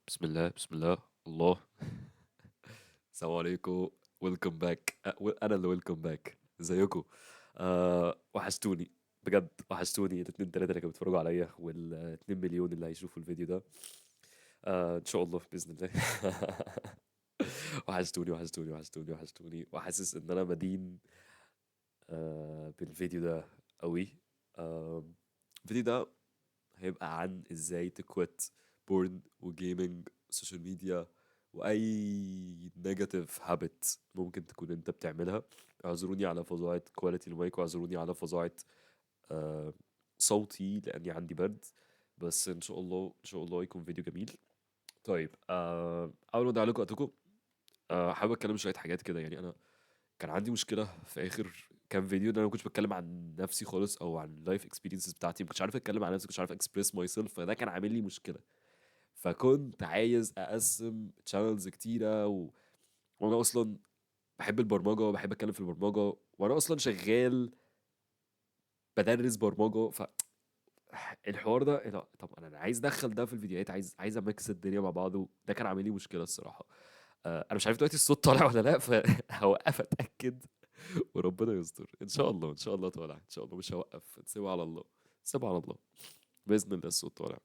بسم الله بسم الله الله. السلام عليكم. ويلكم باك. انا اللي ويلكم باك. ازيكم؟ وحشتوني. بجد وحشتوني الاتنين تلاتة اللي كانوا بيتفرجوا عليا والاتنين مليون اللي هيشوفوا الفيديو ده. ان شاء الله باذن الله. وحشتوني وحشتوني وحشتوني وحشتوني وحاسس ان انا مدين بالفيديو ده قوي. الفيديو ده هيبقى عن ازاي تكويت بورن وجيمنج وسوشيال ميديا واي نيجاتيف هابت ممكن تكون انت بتعملها. اعذروني على فظاعة كواليتي المايك، واعذروني على فظاعة آه، صوتي لاني عندي برد. بس ان شاء الله ان شاء الله يكون فيديو جميل. طيب، اول ما اضيع لكم وقتكم، حابب اتكلم شويه حاجات كده. يعني انا كان عندي مشكله في اخر كام فيديو ان انا ما كنتش بتكلم عن نفسي خالص او عن اللايف اكسبيرينسز بتاعتي، ما كنتش عارف اتكلم عن نفسي، ما كنتش عارف اكسبريس ماي سيلف، فده كان عامل لي مشكله. فكنت عايز اقسم تشانلز كتيره وانا اصلا بحب البرمجه وبحب اتكلم في البرمجه وانا اصلا شغال بدرس برمجه. فالحوار ده إيه ده؟ طب انا عايز ادخل ده في الفيديوهات، عايز اميكس الدنيا مع بعض، وده كان عامل لي مشكله الصراحه. انا مش عارف دلوقتي الصوت طالع ولا لا، فهوقف اتاكد. وربنا يستر. ان شاء الله ان شاء الله طالع، ان شاء الله مش هوقف، سيبها على الله. سيبها على الله. باذن الله الصوت طالع.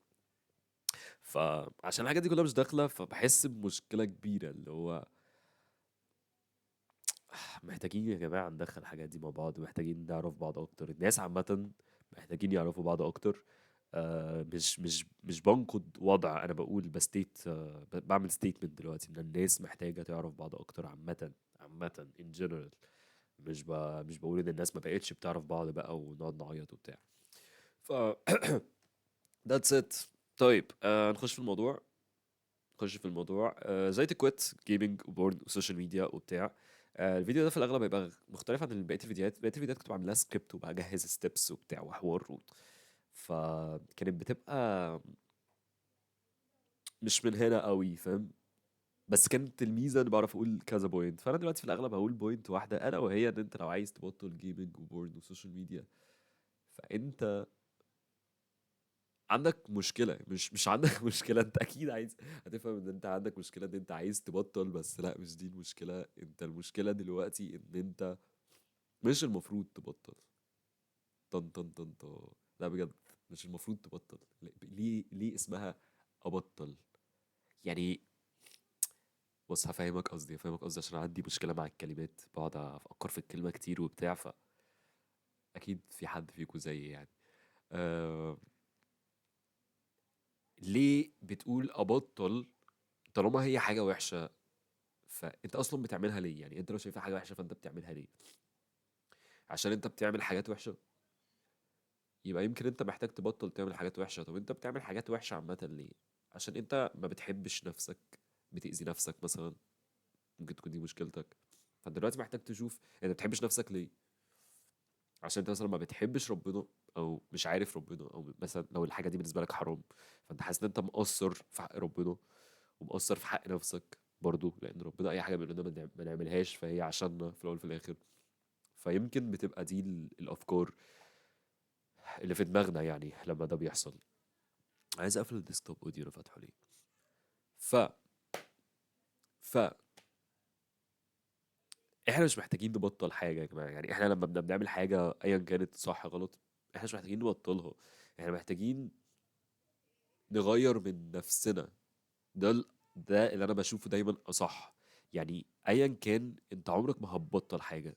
فعشان الحاجات دي كلها مش داخله، فبحس بمشكله كبيره اللي هو محتاجين يا جماعه ندخل الحاجات دي مع بعض، محتاجين نعرف بعض اكتر، الناس عامه محتاجين يعرفوا بعض اكتر. مش بنقد وضع، انا بقول بستيت، بعمل ستيتمنت دلوقتي ان الناس محتاجه تعرف بعض اكتر عامه. عامه in general. مش بقول ان الناس ما بقتش بتعرف بعض بقى ونقعد نعيط وبتاع. ف that's it. طيب، نخش في الموضوع. زي تكويت جيمنج وبورن وسوشيال ميديا وبتاع. الفيديو ده في الاغلب هيبقى مختلف عن بقيه الفيديوهات. بقيه الفيديوهات كنت بعملها سكريبت وبجهز ستيبس وبتاع وحوار فكانت بتبقى مش من هنا قوي، فاهم؟ بس كانت الميزه اني بعرف اقول كذا بوينت. فانا دلوقتي في الاغلب هقول بوينت واحده الا وهي ان انت لو عايز تبطل جيمنج وبورن وسوشيال ميديا، فانت عندك مشكلة. مش عندك مشكلة، انت اكيد عايز هتفهم ان انت عندك مشكلة ان انت عايز تبطل. بس لا، مش دي المشكلة. انت المشكلة دلوقتي ان انت مش المفروض تبطل. طن طن طن طن. لا بجد، مش المفروض تبطل. ليه اسمها ابطل؟ يعني بص، هفهمك قصدي عشان عندي مشكلة مع الكلمات، بقعد افكر في الكلمة كتير وبتاع. فاكيد في حد فيكم زيي يعني. أه... ليه بتقول ابطل طالما هي حاجة وحشة؟ فانت اصلا بتعملها ليه؟ يعني انت لو شايفها حاجه وحشه فانت بتعملها ليه؟ عشان انت بتعمل حاجات وحشه؟ يبقى يمكن انت محتاج تبطل تعمل حاجات وحشه. طب انت بتعمل حاجات وحشه عامه ليه؟ عشان انت ما بتحبش نفسك، بتأذي نفسك مثلا. ممكن تكون دي مشكلتك. فانت دلوقتي محتاج تشوف انت ما بتحبش نفسك ليه. عشان انت مثلا ما بتحبش ربنا، او مش عارف ربنا، او مثلا لو الحاجه دي بالنسبه لك حرام، فانت حاسس ان انت مقصر في حق ربنا ومقصر في حق نفسك برضو، لان ربنا اي حاجه بيقول لنا ما نعملهاش فهي عشاننا في الاول وفي الاخر. فيمكن بتبقى دي الافكار اللي في دماغنا يعني لما ده بيحصل. عايز اقفل الديسكتوب اوديو انا فاتحه ليه؟ ف ف احنا مش محتاجين نبطل حاجه يا جماعه. يعني احنا لما بنعمل حاجه ايا كانت صح غلط، احنا مش محتاجين نبطلها. احنا محتاجين نغير من نفسنا. ده اللي انا بشوفه دايما اصح. يعني ايا كان انت عمرك ما هتبطل حاجه،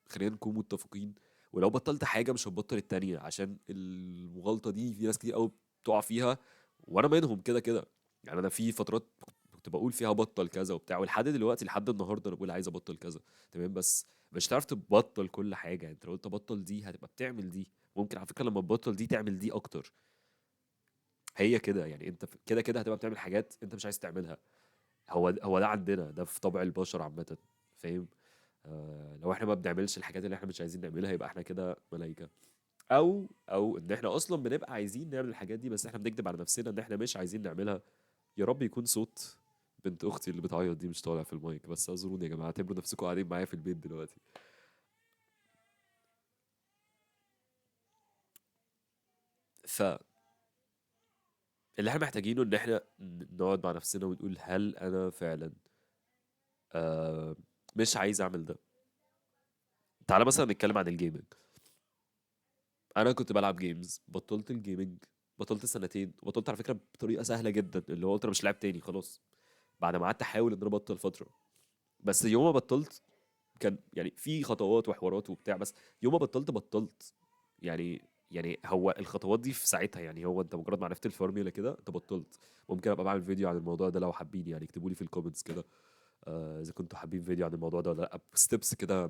خلينا نكون متفقين. ولو بطلت حاجه مش هتبطل التانية، عشان المغالطه دي في ناس كتير قوي بتقع فيها، وانا منهم كده كده. يعني انا في فترات كنت بقول فيها بطل كذا وبتاع، ولحد دلوقتي لحد النهارده انا بقول عايز ابطل كذا. تمام، بس مش هتعرف تبطل كل حاجه. انت لو قلت بطل دي هتبقى بتعمل دي، ممكن على فكره لما تبطل دي تعمل دي اكتر. هي كده يعني، انت كده كده هتبقى بتعمل حاجات انت مش عايز تعملها. هو ده عندنا، ده في طبع البشر عامة. فاهم؟ لو احنا ما بنعملش الحاجات اللي احنا مش عايزين نعملها يبقى احنا كده ملايكة. او ان احنا اصلا بنبقى عايزين نعمل الحاجات دي بس احنا بنكذب على نفسنا ان احنا مش عايزين نعملها. يا رب يكون صوت بنت اختي اللي بتعيط دي مش طالع في المايك. بس اعذروني يا جماعة، اعتبروا نفسكم قاعدين معايا في البيت دلوقتي. ف اللي احنا محتاجينه ان احنا نقعد مع نفسنا ونقول هل انا فعلا آه مش عايز اعمل ده. تعالى مثلا نتكلم عن الجيمنج. انا كنت بلعب جيمز، بطلت الجيمنج، بطلت سنتين، وبطلت على فكره بطريقه سهله جدا، اللي هو قلت انا مش لاعب تاني خلاص، بعد ما قعدت احاول ان انا ابطل فتره. بس يوم ما بطلت كان يعني في خطوات وحوارات وبتاع، بس يوم ما بطلت يعني هو الخطوات دي في ساعتها، يعني هو انت مجرد ما عرفت الفورميولا كده انت بطلت. ممكن ابقى بعمل فيديو عن الموضوع ده لو حابين، يعني اكتبوا لي في الكومنتس كده اذا كنتوا حابين فيديو عن الموضوع ده ولا لا، ستيبس كده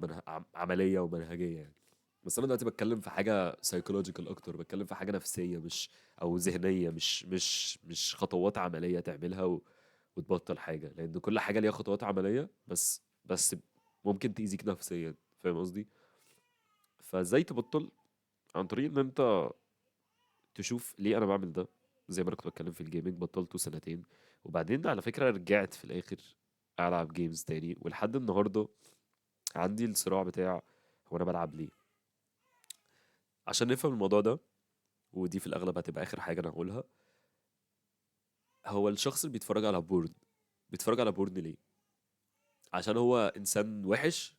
عمليه ومنهجيه يعني. بس انا دلوقتي بتكلم في حاجه سايكولوجيكال اكتر، بتكلم في حاجه نفسيه مش او ذهنيه، مش خطوات عمليه تعملها وتبطل حاجه، لان كل حاجه ليها خطوات عمليه، بس ممكن تأذيك نفسيا، فاهم قصدي؟ فازاي تبطل؟ عن طريق ان انت تشوف ليه انا بعمل ده. زي ما انا كنت بتكلم في الجيمنج، بطلته سنتين، وبعدين على فكره رجعت في الاخر العب جيمز تاني، ولحد النهارده عندي الصراع بتاع هو انا بلعب ليه. عشان نفهم الموضوع ده، ودي في الاغلب هتبقى اخر حاجه انا هقولها، هو الشخص اللي بيتفرج على بورن بيتفرج على بورن ليه؟ عشان هو انسان وحش،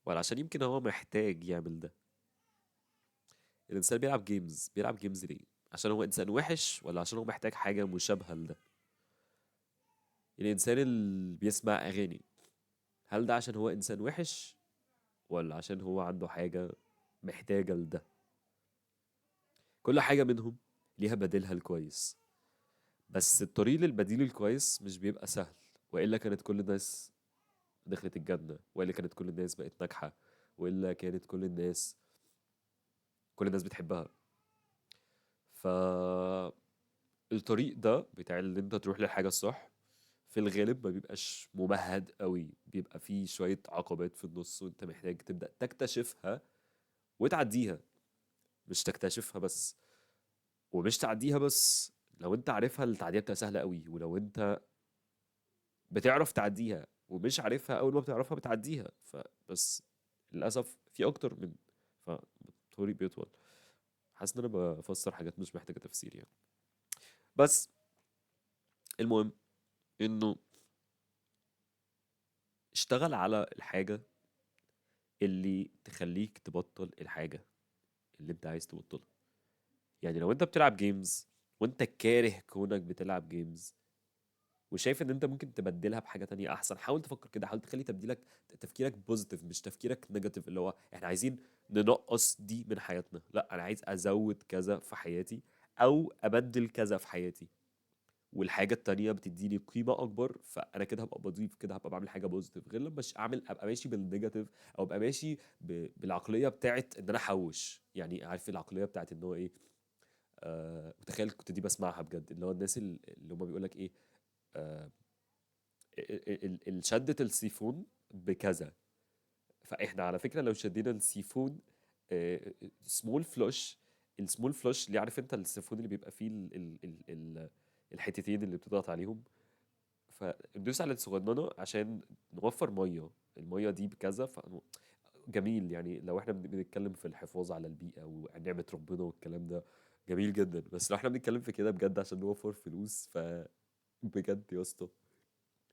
ولا عشان يمكن هو محتاج يعمل ده؟ الانسان بيلعب جيمز ليه؟ عشان هو انسان وحش، ولا عشان هو محتاج حاجه مشابهه لده؟ الانسان اللي بيسمع اغاني، هل ده عشان هو انسان وحش، ولا عشان هو عنده حاجه محتاجه لده؟ كل حاجه منهم ليها بديلها الكويس، بس الطريق للبديل الكويس مش بيبقى سهل، والا كانت كل الناس دخلت الجنه، والا كانت كل الناس بقت ناجحه، والا كانت كل الناس بتحبها. ف الطريق ده بتاع اللي انت تروح للحاجة الصح في الغالب ما بيبقاش ممهد قوي، بيبقى فيه شوية عقبات في النص، وانت محتاج تبدأ تكتشفها وتعديها. مش تكتشفها بس، ومش تعديها بس، لو انت عارفها التعدية بتبقى سهلة قوي، ولو انت بتعرف تعديها ومش عارفها، اول ما بتعرفها بتعديها. فبس للأسف في اكتر من، فالطريق بيطول. حاسس ان انا بفسر حاجات مش محتاجة تفسير يعني. بس المهم انه اشتغل على الحاجة اللي تخليك تبطل الحاجة اللي انت عايز تبطلها. يعني لو انت بتلعب جيمز وانت كاره كونك بتلعب جيمز، وشايف ان انت ممكن تبدلها بحاجة تانية احسن، حاول تفكر كده، حاول تخلي تفكيرك بوزيتيف مش تفكيرك نيجاتيف، اللي هو احنا عايزين ننقص دي من حياتنا. لا، انا عايز ازود كذا في حياتي، او ابدل كذا في حياتي، والحاجة التانية بتديني قيمة أكبر، فأنا كده هبقى بضيف، كده هبقى بعمل حاجة بوزيتيف، غير لما أبقى ماشي بالنيجاتيف، أو أبقى ماشي بالعقلية بتاعت إن أنا أحوش. يعني عارف العقلية بتاعت إن هو إيه؟ وتخيل كنت دي بسمعها بجد، اللي هو الناس اللي هم بيقول لك إيه، آه شدة السيفون بكذا. فإحنا على فكرة لو شدينا السيفون سمول فلوش، السمول فلوش اللي عارف انت السيفون اللي بيبقى فيه الحتتين اللي بتضغط عليهم، فندوس على الصغننه عشان نوفر ميه، الميه دي بكذا. جميل يعني لو احنا بنتكلم في الحفاظ على البيئه ونعمه ربنا والكلام ده، جميل جدا. بس لو احنا بنتكلم في كده بجد عشان نوفر فلوس، بجد يا اسطى،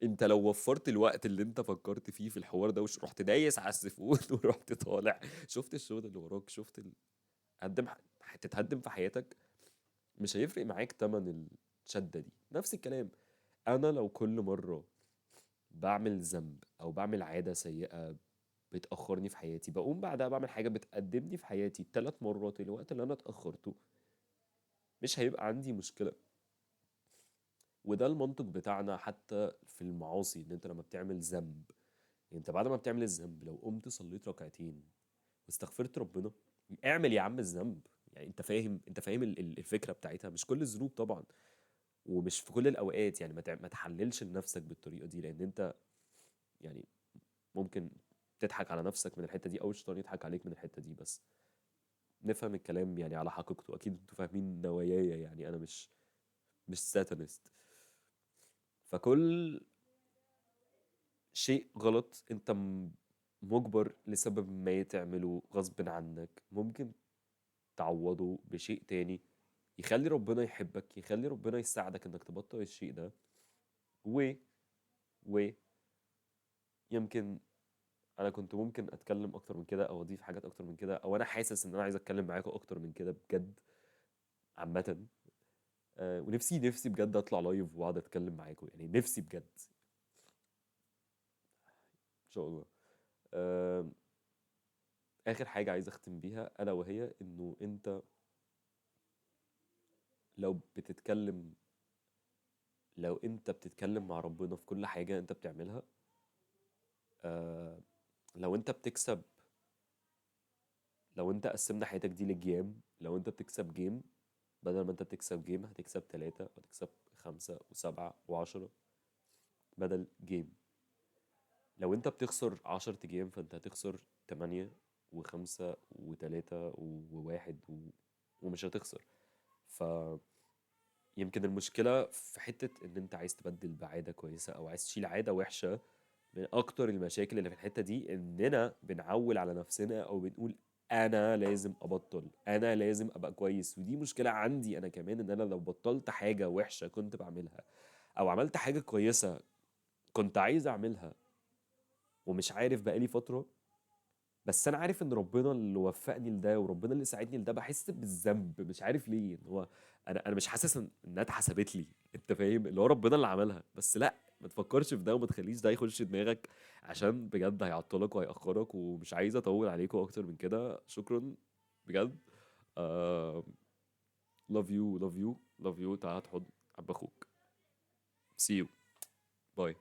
انت لو وفرت الوقت اللي انت فكرت فيه في الحوار ده، وش رحت دايس على السيفون ورحت طالع شفت الشغل اللي وراك، هتقدم هتتقدم في حياتك، مش هيفرق معاك تمن الشدة دي. نفس الكلام، انا لو كل مرة بعمل ذنب او بعمل عادة سيئة بتأخرني في حياتي، بقوم بعدها بعمل حاجة بتقدمني في حياتي 3 مرات الوقت اللي انا اتأخرته، مش هيبقى عندي مشكلة. وده المنطق بتاعنا حتى في المعاصي، ان انت لما بتعمل ذنب، انت بعد ما بتعمل الذنب لو قمت صليت ركعتين واستغفرت ربنا، اعمل يا عم الذنب. يعني انت فاهم الفكرة بتاعتها، مش كل الذنوب طبعا، ومش في كل الاوقات، يعني ما تحللش لنفسك بالطريقة دي، لان انت يعني ممكن تضحك على نفسك من الحتة دي، او الشيطان يضحك عليك من الحتة دي. بس نفهم الكلام يعني على حقيقته، اكيد انتوا فاهمين نواياي، يعني انا مش ساتانست. فكل شيء غلط انت مجبر لسبب ما تعمله غصب عنك، ممكن تعوضه بشيء تاني يخلي ربنا يحبك، يخلي ربنا يساعدك انك تبطل الشيء ده. و و يمكن انا كنت ممكن اتكلم اكتر من كده او اضيف حاجات اكتر من كده، او انا حاسس ان انا عايز اتكلم معاكم اكتر من كده بجد عامة. ونفسي بجد اطلع لايف واقعد اتكلم معاكم، يعني نفسي بجد ان شاء الله. آه، اخر حاجة عايز اختم بيها الا وهي انه انت لو بتتكلم لو انت بتتكلم مع ربنا في كل حاجة انت بتعملها، آه، لو انت بتكسب لو انت قسمنا حياتك دي لجيم، لو انت بتكسب جيم، بدل ما انت بتكسب جيم هتكسب 3 وهتكسب 5 و7 و10 بدل جيم. لو انت بتخسر 10 جيم فانت هتخسر 8 و5 و3 و1 ومش هتخسر. فيمكن المشكلة في حتة ان انت عايز تبدل بعادة كويسة او عايز تشيل عادة وحشة. من اكتر المشاكل اللي في الحتة دي اننا بنعول على نفسنا او بنقول انا لازم ابطل، انا لازم ابقى كويس. ودي مشكلة عندي انا كمان، ان انا لو بطلت حاجة وحشة كنت بعملها او عملت حاجة كويسة كنت عايز اعملها ومش عارف بقالي فترة، بس انا عارف ان ربنا اللي وفقني لده وربنا اللي ساعدني لده، بحس بالذنب مش عارف ليه. ان هو انا مش حاسس انها اتحسبت لي، انت فاهم؟ اللي هو ربنا اللي عملها. بس لا، ما تفكرش في ده وما تخليش ده يخش دماغك، عشان بجد هيعطلك وهيأخرك. ومش عايز اطول عليكم اكتر من كده. شكرا بجد. uh, love you love you love you. تعال تحضن عب اخوك. see you. باي.